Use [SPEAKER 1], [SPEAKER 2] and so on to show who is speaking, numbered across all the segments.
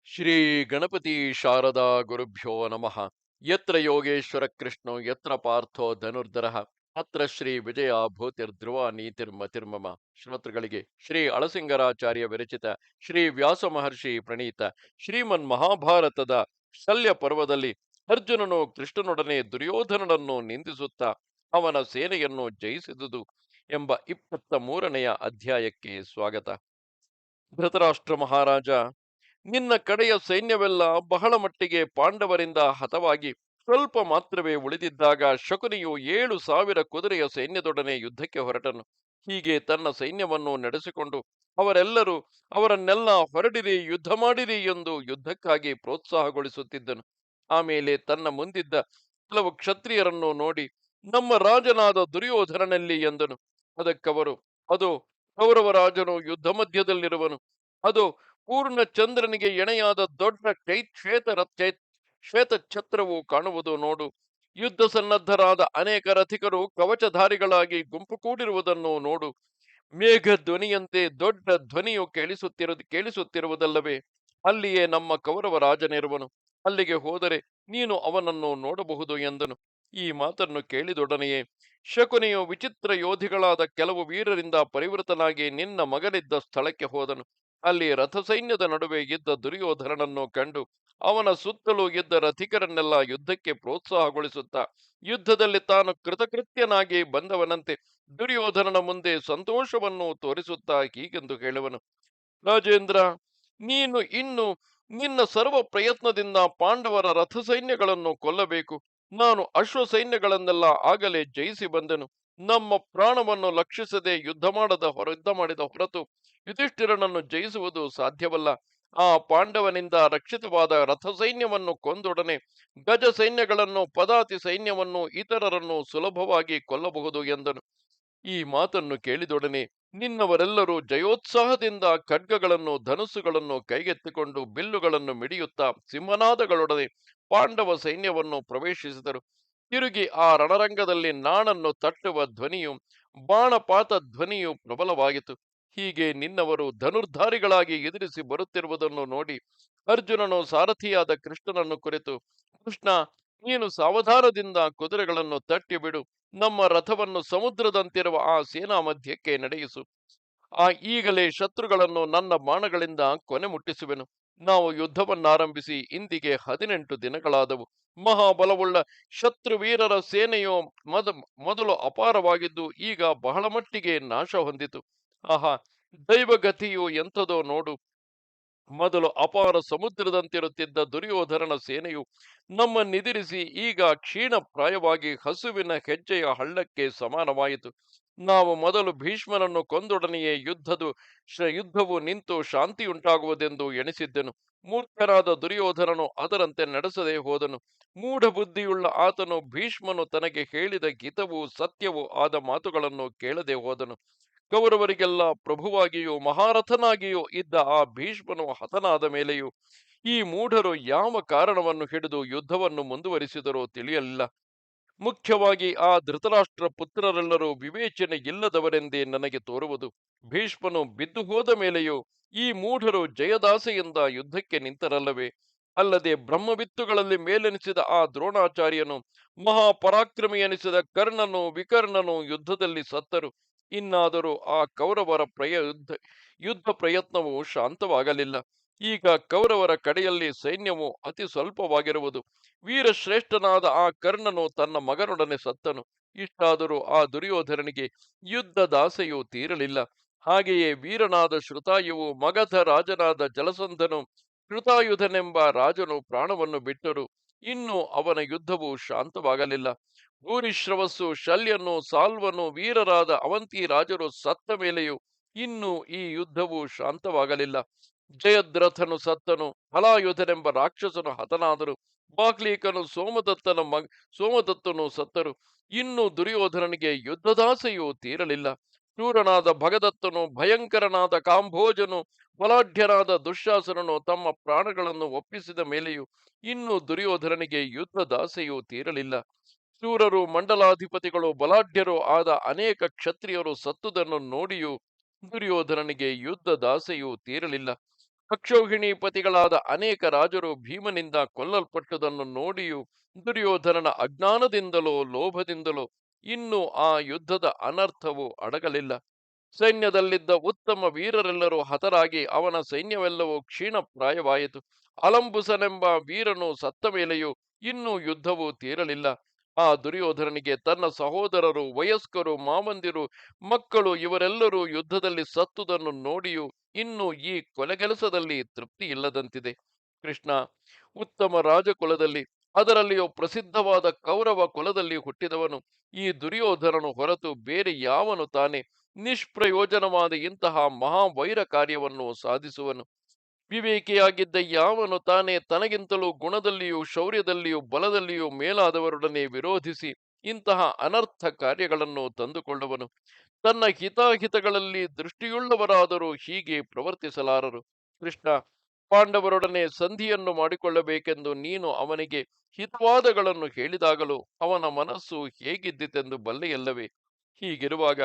[SPEAKER 1] ಶ್ರೀ ಗಣಪತಿ ಶಾರದಾ ಗುರುಭ್ಯೋ ನಮಃ. ಯತ್ರ ಯೋಗೇಶ್ವರ ಕೃಷ್ಣೋ ಯತ್ರ ಪಾರ್ಥೋ ಧನುರ್ಧರಃ ಅತ್ರ ಶ್ರೀ ವಿಜಯ ಭೂತಿರ್ಧ್ರುವ ನೀತಿರ್ಮತಿರ್ಮಮ. ಶ್ರೋತೃಗಳಿಗೆ ಶ್ರೀ ಅಳಸಿಂಗರಾಚಾರ್ಯ ವಿರಚಿತ ಶ್ರೀ ವ್ಯಾಸ ಮಹರ್ಷಿ ಪ್ರಣೀತ ಶ್ರೀಮನ್ ಮಹಾಭಾರತದ ಶಲ್ಯ ಪರ್ವದಲ್ಲಿ ಅರ್ಜುನನು ಕೃಷ್ಣನೊಡನೆ ದುರ್ಯೋಧನನನ್ನು ನಿಂದಿಸುತ್ತಾ ಅವನ ಸೇನೆಯನ್ನು ಜಯಿಸಿದುದು ಎಂಬ 23ನೆಯ ಅಧ್ಯಾಯಕ್ಕೆ ಸ್ವಾಗತ. ಧೃತರಾಷ್ಟ್ರ ಮಹಾರಾಜ, ನಿನ್ನ ಕಡೆಯ ಸೈನ್ಯವೆಲ್ಲ ಬಹಳ ಮಟ್ಟಿಗೆ ಪಾಂಡವರಿಂದ ಹತವಾಗಿ ಸ್ವಲ್ಪ ಮಾತ್ರವೇ ಉಳಿದಿದ್ದಾಗ ಶಕುನಿಯು 7,000 ಕುದುರೆಯ ಸೈನ್ಯದೊಡನೆ ಯುದ್ಧಕ್ಕೆ ಹೊರಟನು. ಹೀಗೆ ತನ್ನ ಸೈನ್ಯವನ್ನು ನಡೆಸಿಕೊಂಡು ಅವರನ್ನೆಲ್ಲ ಹೊರಡಿರಿ, ಯುದ್ಧ ಮಾಡಿರಿ ಎಂದು ಯುದ್ಧಕ್ಕಾಗಿ ಪ್ರೋತ್ಸಾಹಗೊಳಿಸುತ್ತಿದ್ದನು. ಆಮೇಲೆ ತನ್ನ ಮುಂದಿದ್ದ ಕೆಲವು ಕ್ಷತ್ರಿಯರನ್ನು ನೋಡಿ, ನಮ್ಮ ರಾಜನಾದ ದುರ್ಯೋಧನನಲ್ಲಿ ಎಂದನು. ಅದಕ್ಕವರು, ಅದು ಕೌರವ ರಾಜನು ಯುದ್ಧ ಮಧ್ಯದಲ್ಲಿರುವನು. ಅದು ಪೂರ್ಣ ಚಂದ್ರನಿಗೆ ಎಣೆಯಾದ ದೊಡ್ಡ ಶ್ವೇತ ಛತ್ರವು ಕಾಣುವುದು ನೋಡು. ಯುದ್ಧ ಸನ್ನದ್ಧರಾದ ಅನೇಕ ರಥಿಕರು ಕವಚಧಾರಿಗಳಾಗಿ ಗುಂಪು ಕೂಡಿರುವುದನ್ನು ನೋಡು. ಮೇಘ ಧ್ವನಿಯಂತೆ ದೊಡ್ಡ ಧ್ವನಿಯು ಕೇಳಿಸುತ್ತಿರುವುದಲ್ಲವೇ? ಅಲ್ಲಿಯೇ ನಮ್ಮ ಕೌರವ ರಾಜನಿರುವನು. ಅಲ್ಲಿಗೆ ಹೋದರೆ ನೀನು ಅವನನ್ನು ನೋಡಬಹುದು ಎಂದನು. ಈ ಮಾತನ್ನು ಕೇಳಿದೊಡನೆಯೇ ಶಕುನಿಯು ವಿಚಿತ್ರ ಯೋಧಿಗಳಾದ ಕೆಲವು ವೀರರಿಂದ ಪರಿವೃತನಾಗಿ ನಿನ್ನ ಮಗನಿದ್ದ ಸ್ಥಳಕ್ಕೆ ಹೋದನು. ಅಲ್ಲಿ ರಥಸೈನ್ಯದ ನಡುವೆ ಇದ್ದ ದುರ್ಯೋಧನನನ್ನು ಕಂಡು ಅವನ ಸುತ್ತಲೂ ಇದ್ದ ರಥಿಕರನ್ನೆಲ್ಲ ಯುದ್ಧಕ್ಕೆ ಪ್ರೋತ್ಸಾಹಗೊಳಿಸುತ್ತಾ ಯುದ್ಧದಲ್ಲಿ ತಾನು ಕೃತಕೃತ್ಯನಾಗಿ ಬಂದವನಂತೆ ದುರ್ಯೋಧನನ ಮುಂದೆ ಸಂತೋಷವನ್ನು ತೋರಿಸುತ್ತಾ ಹೀಗೆಂದು ಹೇಳುವನು. ರಾಜೇಂದ್ರ, ನೀನು ಇನ್ನು ನಿನ್ನ ಸರ್ವ ಪ್ರಯತ್ನದಿಂದ ಪಾಂಡವರ ರಥಸೈನ್ಯಗಳನ್ನು ಕೊಲ್ಲಬೇಕು. ನಾನು ಅಶ್ವ ಸೈನ್ಯಗಳನ್ನೆಲ್ಲ ಆಗಲೇ ಜಯಿಸಿ ಬಂದೆನು. ನಮ್ಮ ಪ್ರಾಣವನ್ನು ಲಕ್ಷಿಸದೆ ಯುದ್ಧ ಮಾಡಿದ ಹೊರತು ಯುಧಿಷ್ಠಿರನನ್ನು ಜಯಿಸುವುದು ಸಾಧ್ಯವಲ್ಲ. ಆ ಪಾಂಡವನಿಂದ ರಕ್ಷಿತವಾದ ರಥಸೈನ್ಯವನ್ನು ಕೊಂದೊಡನೆ ಗಜ ಸೈನ್ಯಗಳನ್ನು, ಪದಾತಿ ಸೈನ್ಯವನ್ನು, ಇತರರನ್ನು ಸುಲಭವಾಗಿ ಕೊಲ್ಲಬಹುದು ಎಂದನು. ಈ ಮಾತನ್ನು ಕೇಳಿದೊಡನೆ ನಿನ್ನವರೆಲ್ಲರೂ ಜಯೋತ್ಸಾಹದಿಂದ ಖಡ್ಗಗಳನ್ನು, ಧನುಸ್ಸುಗಳನ್ನು ಕೈಗೆತ್ತಿಕೊಂಡು ಬಿಲ್ಲುಗಳನ್ನು ಮಿಡಿಯುತ್ತಾ ಸಿಂಹನಾದಗಳೊಡನೆ ಪಾಂಡವ ಸೈನ್ಯವನ್ನು ಪ್ರವೇಶಿಸಿದರು. ತಿರುಗಿ ಆ ರಣರಂಗದಲ್ಲಿ ನಾಣನ್ನು ತಟ್ಟುವ ಧ್ವನಿಯು, ಬಾಣಪಾತ ಧ್ವನಿಯು ಪ್ರಬಲವಾಯಿತು. ಹೀಗೆ ನಿನ್ನವರು ಧನುರ್ಧಾರಿಗಳಾಗಿ ಎದುರಿಸಿ ಬರುತ್ತಿರುವುದನ್ನು ನೋಡಿ ಅರ್ಜುನನು ಸಾರಥಿಯಾದ ಕೃಷ್ಣನನ್ನು ಕುರಿತು, ಕೃಷ್ಣ, ನೀನು ಸಾವಧಾನದಿಂದ ಕುದುರೆಗಳನ್ನು ತಟ್ಟಿ ಬಿಡು. ನಮ್ಮ ರಥವನ್ನು ಸಮುದ್ರದಂತಿರುವ ಆ ಸೇನಾ ಮಧ್ಯಕ್ಕೆ ನಡೆಯಿಸು. ಈಗಲೇ ಶತ್ರುಗಳನ್ನು ನನ್ನ ಬಾಣಗಳಿಂದ ಕೊನೆ ಮುಟ್ಟಿಸುವೆನು. ನಾವು ಯುದ್ಧವನ್ನಾರಂಭಿಸಿ ಇಂದಿಗೆ 18 ದಿನಗಳಾದವು. ಮಹಾಬಲವುಳ್ಳ ಶತ್ರುವೀರರ ಸೇನೆಯು ಮೊದಲು ಅಪಾರವಾಗಿದ್ದು ಈಗ ಬಹಳ ಮಟ್ಟಿಗೆ ನಾಶ ಹೊಂದಿತು. ಆಹಾ, ದೈವಗತಿಯು ಎಂಥದೋ ನೋಡು. ಮೊದಲು ಅಪಾರ ಸಮುದ್ರದಂತಿರುತ್ತಿದ್ದ ದುರ್ಯೋಧನನ ಸೇನೆಯು ನಮ್ಮನ್ನೆದಿರಿಸಿ ಈಗ ಕ್ಷೀಣಪ್ರಾಯವಾಗಿ ಹಸುವಿನ ಹೆಜ್ಜೆಯ ಹಳ್ಳಕ್ಕೆ ಸಮಾನವಾಯಿತು. ನಾವು ಮೊದಲು ಭೀಷ್ಮನನ್ನು ಕೊಂದೊಡನೆಯೇ ಯುದ್ಧವು ನಿಂತು ಶಾಂತಿಯುಂಟಾಗುವುದೆಂದು ಎಣಿಸಿದ್ದೆನು. ಮೂರ್ಖನಾದ ದುರ್ಯೋಧನನು ಅದರಂತೆ ನಡೆಸದೆ ಹೋದನು. ಮೂಢ ಬುದ್ಧಿಯುಳ್ಳ ಆತನು ಭೀಷ್ಮನು ತನಗೆ ಹೇಳಿದ ಹಿತವೂ ಸತ್ಯವೂ ಆದ ಮಾತುಗಳನ್ನು ಕೇಳದೆ ಹೋದನು. ಕೌರವರಿಗೆಲ್ಲ ಪ್ರಭುವಾಗಿಯೂ ಮಹಾರಥನಾಗಿಯೂ ಇದ್ದ ಆ ಭೀಷ್ಮನು ಹತನಾದ ಮೇಲೆಯೂ ಈ ಮೂಢರು ಯಾವ ಕಾರಣವನ್ನು ಹಿಡಿದು ಯುದ್ಧವನ್ನು ಮುಂದುವರಿಸಿದರೋ ತಿಳಿಯಲಿಲ್ಲ. ಮುಖ್ಯವಾಗಿ ಆ ಧೃತರಾಷ್ಟ್ರ ಪುತ್ರರೆಲ್ಲರೂ ವಿವೇಚನೆ ಇಲ್ಲದವರೆಂದೇ ನನಗೆ ತೋರುವುದು. ಭೀಷ್ಮನು ಬಿದ್ದು ಹೋದ ಮೇಲೆಯೂ ಈ ಮೂಢರು ಜಯದಾಸೆಯಿಂದ ಯುದ್ಧಕ್ಕೆ ನಿಂತರಲ್ಲವೇ? ಅಲ್ಲದೆ ಬ್ರಹ್ಮವಿತ್ತುಗಳಲ್ಲಿ ಮೇಲೆನಿಸಿದ ಆ ದ್ರೋಣಾಚಾರ್ಯನು, ಮಹಾಪರಾಕ್ರಮಿ ಎನಿಸಿದ ಕರ್ಣನು, ವಿಕರ್ಣನು ಯುದ್ಧದಲ್ಲಿ ಸತ್ತರು. ಇನ್ನಾದರೂ ಆ ಕೌರವರ ಯುದ್ಧ ಪ್ರಯತ್ನವು ಶಾಂತವಾಗಲಿಲ್ಲ. ಈಗ ಕೌರವರ ಕಡೆಯಲ್ಲಿ ಸೈನ್ಯವು ಅತಿ ಸ್ವಲ್ಪವಾಗಿರುವುದು. ವೀರಶ್ರೇಷ್ಠನಾದ ಆ ಕರ್ಣನು ತನ್ನ ಮಗನೊಡನೆ ಸತ್ತನು. ಇಷ್ಟಾದರೂ ಆ ದುರ್ಯೋಧನನಿಗೆ ಯುದ್ಧದಾಸೆಯು ತೀರಲಿಲ್ಲ. ಹಾಗೆಯೇ ವೀರನಾದ ಶ್ರುತಾಯುವು, ಮಗಧ ರಾಜನಾದ ಜಲಸಂಧನು, ಶ್ರುತಾಯುಧನೆಂಬ ರಾಜನು ಪ್ರಾಣವನ್ನು ಬಿಟ್ಟರು. ಇನ್ನು ಅವನ ಯುದ್ಧವು ಶಾಂತವಾಗಲಿಲ್ಲ. ಭೂರಿಶ್ರವಸ್ಸು, ಶಲ್ಯನು, ಸಾಲ್ವನು, ವೀರರಾದ ಅವಂತಿ ರಾಜರು ಸತ್ತ ಮೇಲೆಯೂ ಇನ್ನೂ ಈ ಯುದ್ಧವು ಶಾಂತವಾಗಲಿಲ್ಲ. ಜಯದ್ರಥನು ಸತ್ತನು. ಹಲಾಯುಧನೆಂಬ ರಾಕ್ಷಸನು ಹತನಾದರು. ಬಾಕ್ಲೀಕನು, ಸೋಮದತ್ತನು ಸತ್ತರು. ಇನ್ನು ದುರ್ಯೋಧನನಿಗೆ ಯುದ್ಧದಾಸೆಯೂ ತೀರಲಿಲ್ಲ. ಶೂರನಾದ ಭಗದತ್ತನು, ಭಯಂಕರನಾದ ಕಾಂಭೋಜನು, ಬಲಾಢ್ಯನಾದ ದುಶ್ಯಾಸನನು ತಮ್ಮ ಪ್ರಾಣಗಳನ್ನು ಒಪ್ಪಿಸಿದ ಮೇಲೆಯೂ ಇನ್ನು ದುರ್ಯೋಧನನಿಗೆ ಯುದ್ಧದಾಸೆಯೂ ತೀರಲಿಲ್ಲ. ಶೂರರು, ಮಂಡಲಾಧಿಪತಿಗಳು, ಬಲಾಢ್ಯರು ಆದ ಅನೇಕ ಕ್ಷತ್ರಿಯರು ಸತ್ತುದನ್ನು ನೋಡಿಯೂ ದುರ್ಯೋಧನನಿಗೆ ಯುದ್ಧದಾಸೆಯೂ ತೀರಲಿಲ್ಲ. ಅಕ್ಷೌಹಿಣೀಪತಿಗಳಾದ ಅನೇಕ ರಾಜರು ಭೀಮನಿಂದ ಕೊಲ್ಲಲ್ಪಟ್ಟುದನ್ನು ನೋಡಿಯೂ ದುರ್ಯೋಧನನ ಅಜ್ಞಾನದಿಂದಲೋ ಲೋಭದಿಂದಲೋ ಇನ್ನೂ ಆ ಯುದ್ಧದ ಅನರ್ಥವು ಅಡಗಲಿಲ್ಲ. ಸೈನ್ಯದಲ್ಲಿದ್ದ ಉತ್ತಮ ವೀರರೆಲ್ಲರೂ ಹತರಾಗಿ ಅವನ ಸೈನ್ಯವೆಲ್ಲವೂ ಕ್ಷೀಣಪ್ರಾಯವಾಯಿತು. ಅಲಂಬುಸನೆಂಬ ವೀರನು ಸತ್ತ ಮೇಲೆಯೂ ಇನ್ನೂ ಯುದ್ಧವು ತೀರಲಿಲ್ಲ. ಆ ದುರ್ಯೋಧನನಿಗೆ ತನ್ನ ಸಹೋದರರು, ವಯಸ್ಕರು, ಮಾವಂದಿರು, ಮಕ್ಕಳು ಇವರೆಲ್ಲರೂ ಯುದ್ಧದಲ್ಲಿ ಸತ್ತುದನ್ನು ನೋಡಿಯೂ ಇನ್ನೂ ಈ ಕೊಲೆಗೆಲಸದಲ್ಲಿ ತೃಪ್ತಿ ಇಲ್ಲದಂತಿದೆ. ಕೃಷ್ಣ, ಉತ್ತಮ ರಾಜಕುಲದಲ್ಲಿ, ಅದರಲ್ಲಿಯೂ ಪ್ರಸಿದ್ಧವಾದ ಕೌರವ ಕುಲದಲ್ಲಿ ಹುಟ್ಟಿದವನು ಈ ದುರ್ಯೋಧನನು ಹೊರತು ಬೇರೆ ಯಾವನು ತಾನೆ ನಿಷ್ಪ್ರಯೋಜನವಾದ ಇಂತಹ ಮಹಾವೈರ ಕಾರ್ಯವನ್ನು ಸಾಧಿಸುವನು? ವಿವೇಕಿಯಾಗಿದ್ದ ಯಾವನು ತಾನೇ ತನಗಿಂತಲೂ ಗುಣದಲ್ಲಿಯೂ ಶೌರ್ಯದಲ್ಲಿಯೂ ಬಲದಲ್ಲಿಯೂ ಮೇಲಾದವರೊಡನೆ ವಿರೋಧಿಸಿ ಇಂತಹ ಅನರ್ಥ ಕಾರ್ಯಗಳನ್ನು ತಂದುಕೊಳ್ಳುವನು? ತನ್ನ ಹಿತಾಹಿತಗಳಲ್ಲಿ ದೃಷ್ಟಿಯುಳ್ಳವರಾದರೂ ಹೀಗೆ ಪ್ರವರ್ತಿಸಲಾರರು. ಕೃಷ್ಣ, ಪಾಂಡವರೊಡನೆ ಸಂಧಿಯನ್ನು ಮಾಡಿಕೊಳ್ಳಬೇಕೆಂದು ನೀನು ಅವನಿಗೆ ಹಿತವಾದಗಳನ್ನು ಹೇಳಿದಾಗಲೂ ಅವನ ಮನಸ್ಸು ಹೇಗಿದ್ದಿತೆಂದು ಬಲ್ಲೆಯಲ್ಲವೇ? ಹೀಗಿರುವಾಗ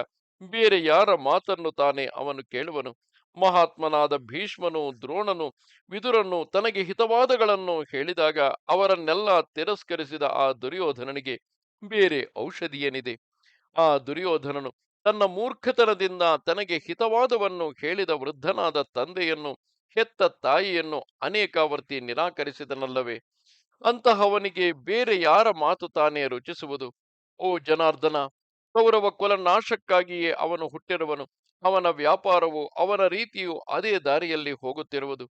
[SPEAKER 1] ಬೇರೆ ಯಾರ ಮಾತನ್ನು ತಾನೇ ಅವನು ಕೇಳುವನು? ಮಹಾತ್ಮನಾದ ಭೀಷ್ಮನು, ದ್ರೋಣನು, ವಿದುರನು ತನಗೆ ಹಿತವಾದಗಳನ್ನು ಹೇಳಿದಾಗ ಅವರನ್ನೆಲ್ಲ ತಿರಸ್ಕರಿಸಿದ ಆ ದುರ್ಯೋಧನನಿಗೆ ಬೇರೆ ಔಷಧಿಯೇನಿದೆ? ಆ ದುರ್ಯೋಧನನು ತನ್ನ ಮೂರ್ಖತನದಿಂದ ತನಗೆ ಹಿತವಾದವನ್ನು ಹೇಳಿದ ವೃದ್ಧನಾದ ತಂದೆಯನ್ನು, ಹೆತ್ತ ತಾಯಿಯನ್ನು ಅನೇಕಾವರ್ತಿ ನಿರಾಕರಿಸಿದನಲ್ಲವೇ? ಅಂತಹವನಿಗೆ ಬೇರೆ ಯಾರ ಮಾತು ತಾನೇ ರುಚಿಸುವುದು? ಓ ಜನಾರ್ದನ, ಕೌರವ ಕುಲ ನಾಶಕ್ಕಾಗಿಯೇ ಅವನು ಹುಟ್ಟಿರುವನು. ಅವನ ವ್ಯಾಪಾರವು, ಅವನ ರೀತಿಯು ಅದೇ ದಾರಿಯಲ್ಲಿ ಹೋಗುತ್ತಿರುವುದು.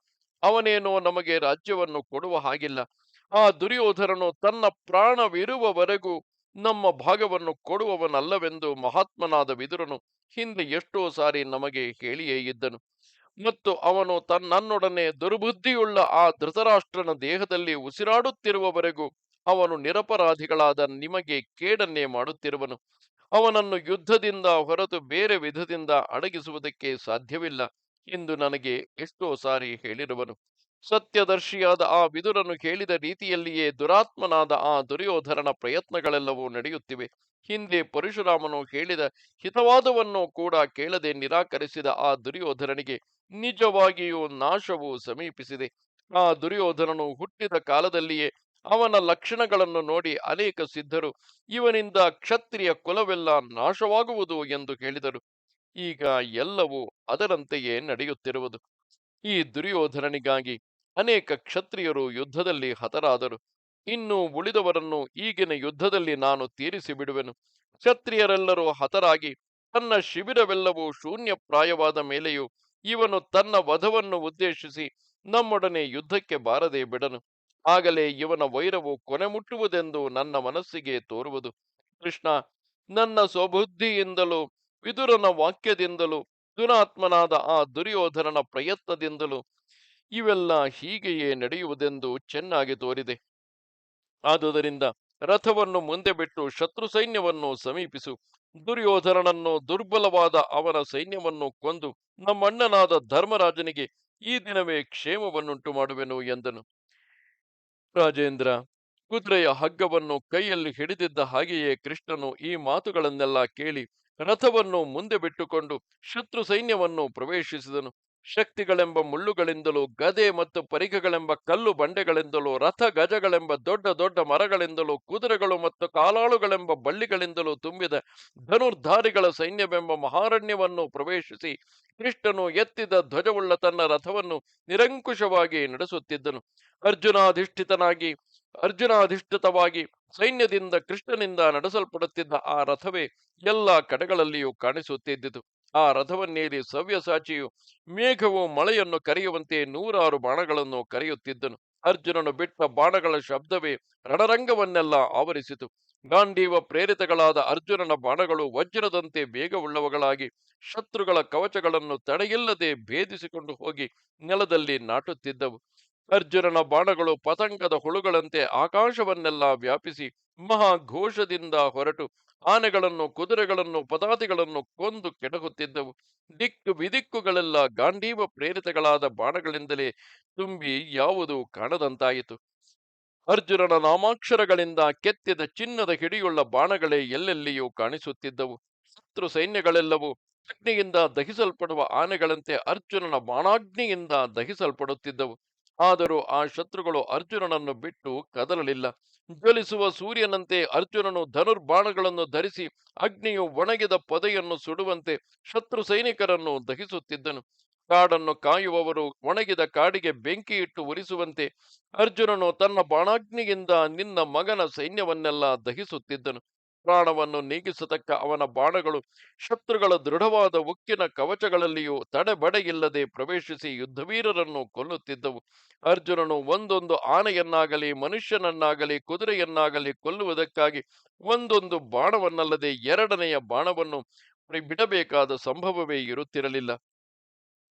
[SPEAKER 1] ಅವನೇನೋ ನಮಗೆ ರಾಜ್ಯವನ್ನು ಕೊಡುವ ಹಾಗಿಲ್ಲ. ಆ ದುರ್ಯೋಧನನು ತನ್ನ ಪ್ರಾಣವಿರುವವರೆಗೂ ನಮ್ಮ ಭಾಗವನ್ನು ಕೊಡುವವನಲ್ಲವೆಂದು ಮಹಾತ್ಮನಾದ ವಿದುರನು ಹಿಂದೆ ಎಷ್ಟೋ ಸಾರಿ ನಮಗೆ ಹೇಳಿಯೇ ಇದ್ದನು. ಮತ್ತು ಅವನು ನನ್ನೊಡನೆ ದುರ್ಬುದ್ಧಿಯುಳ್ಳ ಆ ಧೃತರಾಷ್ಟ್ರನ ದೇಹದಲ್ಲಿ ಉಸಿರಾಡುತ್ತಿರುವವರೆಗೂ ಅವನು ನಿರಪರಾಧಿಗಳಾದ ನಿಮಗೆ ಕೇಡನ್ನೇ ಮಾಡುತ್ತಿರುವನು. ಅವನನ್ನು ಯುದ್ಧದಿಂದ ಹೊರತು ಬೇರೆ ವಿಧದಿಂದ ಅಡಗಿಸುವುದಕ್ಕೆ ಸಾಧ್ಯವಿಲ್ಲ ಎಂದು ನನಗೆ ಎಷ್ಟೋ ಸಾರಿ ಹೇಳಿರುವನು. ಸತ್ಯದರ್ಶಿಯಾದ ಆ ವಿದುರನು ಹೇಳಿದ ರೀತಿಯಲ್ಲಿಯೇ ದುರಾತ್ಮನಾದ ಆ ದುರ್ಯೋಧನನ ಪ್ರಯತ್ನಗಳೆಲ್ಲವೂ ನಡೆಯುತ್ತಿವೆ. ಹಿಂದೆ ಪರಶುರಾಮನು ಹೇಳಿದ ಹಿತವಾದವನ್ನು ಕೂಡ ಕೇಳದೆ ನಿರಾಕರಿಸಿದ ಆ ದುರ್ಯೋಧನನಿಗೆ ನಿಜವಾಗಿಯೂ ನಾಶವು ಸಮೀಪಿಸಿದೆ. ಆ ದುರ್ಯೋಧನನು ಹುಟ್ಟಿದ ಕಾಲದಲ್ಲಿಯೇ ಅವನ ಲಕ್ಷಣಗಳನ್ನು ನೋಡಿ ಅನೇಕ ಸಿದ್ಧರು ಇವನಿಂದ ಕ್ಷತ್ರಿಯ ಕುಲವೆಲ್ಲ ನಾಶವಾಗುವುದು ಎಂದು ಹೇಳಿದರು. ಈಗ ಎಲ್ಲವೂ ಅದರಂತೆಯೇ ನಡೆಯುತ್ತಿರುವುದು. ಈ ದುರ್ಯೋಧನನಿಗಾಗಿ ಅನೇಕ ಕ್ಷತ್ರಿಯರು ಯುದ್ಧದಲ್ಲಿ ಹತರಾದರು. ಇನ್ನು ಉಳಿದವರನ್ನು ಈಗಿನ ಯುದ್ಧದಲ್ಲಿ ನಾನು ತೀರಿಸಿ ಬಿಡುವೆನು. ಕ್ಷತ್ರಿಯರೆಲ್ಲರೂ ಹತರಾಗಿ ತನ್ನ ಶಿಬಿರವೆಲ್ಲವೂ ಶೂನ್ಯಪ್ರಾಯವಾದ ಮೇಲೆಯೂ ಇವನು ತನ್ನ ವಧವನ್ನು ಉದ್ದೇಶಿಸಿ ನಮ್ಮೊಡನೆ ಯುದ್ಧಕ್ಕೆ ಬಾರದೆ ಬಿಡನು. ಆಗಲೇ ಇವನ ವೈರವು ಕೊನೆ ಮುಟ್ಟುವುದೆಂದು ನನ್ನ ಮನಸ್ಸಿಗೆ ತೋರುವುದು. ಕೃಷ್ಣ, ನನ್ನ ಸ್ವಬುದ್ಧಿಯಿಂದಲೂ ವಿದುರನ ವಾಕ್ಯದಿಂದಲೂ ದುರಾತ್ಮನಾದ ಆ ದುರ್ಯೋಧನನ ಪ್ರಯತ್ನದಿಂದಲೂ ಇವೆಲ್ಲ ಹೀಗೆಯೇ ನಡೆಯುವುದೆಂದು ಚೆನ್ನಾಗಿ ತೋರಿದೆ. ಆದುದರಿಂದ ರಥವನ್ನು ಮುಂದೆ ಬಿಟ್ಟು ಶತ್ರು ಸೈನ್ಯವನ್ನು ಸಮೀಪಿಸು. ದುರ್ಯೋಧನನನ್ನು, ದುರ್ಬಲವಾದ ಅವನ ಸೈನ್ಯವನ್ನು ಕೊಂದು ನಮ್ಮಣ್ಣನಾದ ಧರ್ಮರಾಜನಿಗೆ ಈ ದಿನವೇ ಕ್ಷೇಮವನ್ನುಂಟು ಮಾಡುವೆನು ಎಂದನು. ರಾಜೇಂದ್ರ, ಕುದುರೆಯ ಹಗ್ಗವನ್ನು ಕೈಯಲ್ಲಿ ಹಿಡಿದಿದ್ದ ಹಾಗೆಯೇ ಕೃಷ್ಣನು ಈ ಮಾತುಗಳನ್ನೆಲ್ಲ ಕೇಳಿ ರಥವನ್ನು ಮುಂದೆ ಬಿಟ್ಟುಕೊಂಡು ಶತ್ರು ಸೈನ್ಯವನ್ನು ಪ್ರವೇಶಿಸಿದನು. ಶಕ್ತಿಗಳೆಂಬ ಮುಳ್ಳುಗಳಿಂದಲೂ, ಗದೆ ಮತ್ತು ಪರಿಘಗಳೆಂಬ ಕಲ್ಲು ಬಂಡೆಗಳಿಂದಲೂ, ರಥ ಗಜಗಳೆಂಬ ದೊಡ್ಡ ದೊಡ್ಡ ಮರಗಳಿಂದಲೂ, ಕುದುರೆಗಳು ಮತ್ತು ಕಾಲಾಳುಗಳೆಂಬ ಬಳ್ಳಿಗಳಿಂದಲೂ ತುಂಬಿದ ಧನುರ್ಧಾರಿಗಳ ಸೈನ್ಯವೆಂಬ ಮಹಾರಣ್ಯವನ್ನು ಪ್ರವೇಶಿಸಿ ಕೃಷ್ಣನು ಎತ್ತಿದ ಧ್ವಜವುಳ್ಳ ತನ್ನ ರಥವನ್ನು ನಿರಂಕುಶವಾಗಿ ನಡೆಸುತ್ತಿದ್ದನು. ಅರ್ಜುನಾಧಿಷ್ಠಿತನಾಗಿ ಅರ್ಜುನಾಧಿಷ್ಠಿತವಾಗಿ ಸೈನ್ಯದಿಂದ ಕೃಷ್ಣನಿಂದ ನಡೆಸಲ್ಪಡುತ್ತಿದ್ದ ಆ ರಥವೇ ಎಲ್ಲ ಕಡೆಗಳಲ್ಲಿಯೂ ಕಾಣಿಸುತ್ತಿದ್ದಿತು. ಆ ರಥವನ್ನೇರಿ ಸವ್ಯಸಾಚಿಯು ಮೇಘವು ಮಳೆಯನ್ನು ಕರೆಯುವಂತೆ 100 ಬಾಣಗಳನ್ನು ಕರೆಯುತ್ತಿದ್ದನು. ಅರ್ಜುನನು ಬಿಟ್ಟ ಬಾಣಗಳ ಶಬ್ದವೇ ರಣರಂಗವನ್ನೆಲ್ಲ ಆವರಿಸಿತು. ಗಾಂಡೀವ ಪ್ರೇರಿತಗಳಾದ ಅರ್ಜುನನ ಬಾಣಗಳು ವಜ್ರದಂತೆ ವೇಗವುಳ್ಳವುಗಳಾಗಿ ಶತ್ರುಗಳ ಕವಚಗಳನ್ನು ತಡೆಯಿಲ್ಲದೆ ಭೇದಿಸಿಕೊಂಡು ಹೋಗಿ ನೆಲದಲ್ಲಿ ನಾಟುತ್ತಿದ್ದವು. ಅರ್ಜುನನ ಬಾಣಗಳು ಪತಂಗದ ಹುಳುಗಳಂತೆ ಆಕಾಶವನ್ನೆಲ್ಲ ವ್ಯಾಪಿಸಿ ಮಹಾಘೋಷದಿಂದ ಹೊರಟು ಆನೆಗಳನ್ನು, ಕುದುರೆಗಳನ್ನು, ಪದಾತಿಗಳನ್ನು ಕೊಂದು ಕೆಡಹುತ್ತಿದ್ದವು. ದಿಕ್ಕು ವಿದಿಕ್ಕುಗಳೆಲ್ಲ ಗಾಂಡೀವ ಪ್ರೇರಿತಗಳಾದ ಬಾಣಗಳಿಂದಲೇ ತುಂಬಿ ಯಾವುದೂ ಕಾಣದಂತಾಯಿತು. ಅರ್ಜುನನ ನಾಮಾಕ್ಷರಗಳಿಂದ ಕೆತ್ತಿದ ಚಿನ್ನದ ಹಿಡಿಯುಳ್ಳ ಬಾಣಗಳೇ ಎಲ್ಲೆಲ್ಲಿಯೂ ಕಾಣಿಸುತ್ತಿದ್ದವು. ಶತ್ರು ಸೈನ್ಯಗಳೆಲ್ಲವೂ ಅಗ್ನಿಯಿಂದ ದಹಿಸಲ್ಪಡುವ ಆನೆಗಳಂತೆ ಅರ್ಜುನನ ಬಾಣಾಗ್ನಿಯಿಂದ ದಹಿಸಲ್ಪಡುತ್ತಿದ್ದವು. ಆದರೂ ಆ ಶತ್ರುಗಳು ಅರ್ಜುನನನ್ನು ಬಿಟ್ಟು ಕದಲಲಿಲ್ಲ. ಜ್ವಲಿಸುವ ಸೂರ್ಯನಂತೆ ಅರ್ಜುನನು ಧನುರ್ಬಾಣಗಳನ್ನು ಧರಿಸಿ ಅಗ್ನಿಯು ಒಣಗಿದ ಪೊದೆಯನ್ನು ಸುಡುವಂತೆ ಶತ್ರು ಸೈನಿಕರನ್ನು ದಹಿಸುತ್ತಿದ್ದನು. ಕಾಡನ್ನು ಕಾಯುವವರು ಒಣಗಿದ ಕಾಡಿಗೆ ಬೆಂಕಿ ಇಟ್ಟು ಉರಿಸುವಂತೆ ಅರ್ಜುನನು ತನ್ನ ಬಾಣಾಗ್ನಿಯಿಂದ ನಿನ್ನ ಮಗನ ಸೈನ್ಯವನ್ನೆಲ್ಲ ದಹಿಸುತ್ತಿದ್ದನು. ಪ್ರಾಣವನ್ನು ನೀಗಿಸತಕ್ಕ ಅವನ ಬಾಣಗಳು ಶತ್ರುಗಳ ದೃಢವಾದ ಉಕ್ಕಿನ ಕವಚಗಳಲ್ಲಿಯೂ ತಡೆಬಡೆಯಿಲ್ಲದೆ ಪ್ರವೇಶಿಸಿ ಯುದ್ಧವೀರರನ್ನು ಕೊಲ್ಲುತ್ತಿದ್ದವು. ಅರ್ಜುನನು ಒಂದೊಂದು ಆನೆಯನ್ನಾಗಲಿ ಮನುಷ್ಯನನ್ನಾಗಲಿ ಕುದುರೆಯನ್ನಾಗಲಿ ಕೊಲ್ಲುವುದಕ್ಕಾಗಿ ಒಂದೊಂದು ಬಾಣವನ್ನಲ್ಲದೆ ಎರಡನೆಯ ಬಾಣವನ್ನು ಬಿಡಬೇಕಾದ ಸಂಭವವೇ ಇರುತ್ತಿರಲಿಲ್ಲ.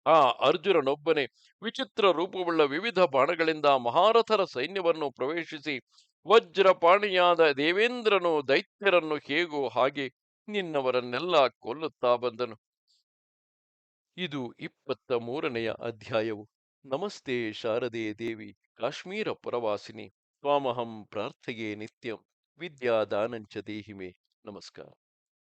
[SPEAKER 1] ಆ ಅರ್ಜುನನೊಬ್ಬನೇ ವಿಚಿತ್ರ ರೂಪವುಳ್ಳ ವಿವಿಧ ಬಾಣಗಳಿಂದ ಮಹಾರಥರ ಸೈನ್ಯವನ್ನು ಪ್ರವೇಶಿಸಿ ವಜ್ರಪಾಣಿಯಾದ ದೇವೇಂದ್ರನು ದೈತ್ಯರನ್ನು ಹೇಗೋ ಹಾಗೆ ನಿನ್ನವರನ್ನೆಲ್ಲ ಕೊಲ್ಲುತ್ತಾ ಬಂದನು. ಇದು 23ನೆಯ ಅಧ್ಯಾಯವು. ನಮಸ್ತೆ ಶಾರದೆ ದೇವಿ, ಕಾಶ್ಮೀರ ಪುರವಾಸಿನಿ. ತ್ವಾಮಹಂ ಪ್ರಾರ್ಥೆಯೇ ನಿತ್ಯಂ, ವಿದ್ಯಾದಾನಂಚ ದೇಹಿಮೆ. ನಮಸ್ಕಾರ.